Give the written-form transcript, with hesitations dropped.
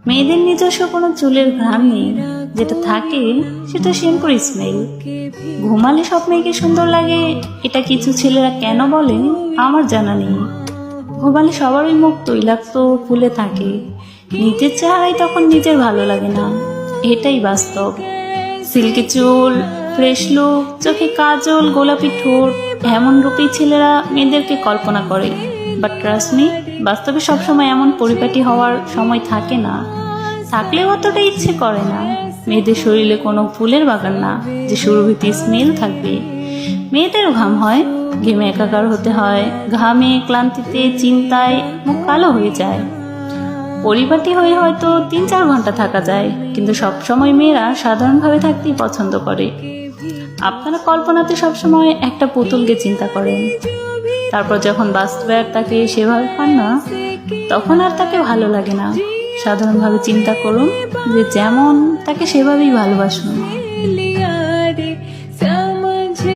মেয়েদের নিজস্ব কোনো চুলের ঘ্রাণ নেই, যেটা থাকে সেটা শ্যাম্পুর স্মেল। ঘুমালে সব মেয়েকে সুন্দর লাগে, এটা কিছু ছেলেরা কেন বলে আমার জানা নেই। ঘুমালে সবারই মুখ তৈলাক্ত ফুলে থাকে, নিজের চেহারায় তখন নিজের ভালো লাগে না, এটাই বাস্তব। সিল্কি চুল, ফ্রেশ লুক, চোখে কাজল, গোলাপি ঠোঁট, এমন রূপী ছেলেরা মেয়েদেরকে কল্পনা করে। বাট ট্রাস্ট মি, বাস্তবে সবসময় এমন পরিপাটি হওয়ার সময় থাকে না, থাকলেও অতটা ইচ্ছে করে না। মেয়েদের শরীরে কোনো ফুলের বাগান না যে সুরভিতে স্মেল থাকবে। মেয়েদেরও ঘাম হয়, ঘেমে একাকার হতে হয়, ঘামে, ক্লান্তিতে, চিন্তায় মুখ কালো হয়ে যায়। পরিপাটি হয়ে হয়তো 3-4 ঘন্টা থাকা যায়, কিন্তু সবসময় মেয়েরা সাধারণভাবে থাকতেই পছন্দ করে। আপনারা কল্পনাতে সবসময় একটা পুতুলকে চিন্তা করেন, তারপর যখন বাস্তবে আর তাকে সেভাবে পান না, তখন আর তাকে ভালো লাগে না। সাধারণভাবে চিন্তা করুন যে যেমন, তাকে সেভাবেই ভালোবাসুন।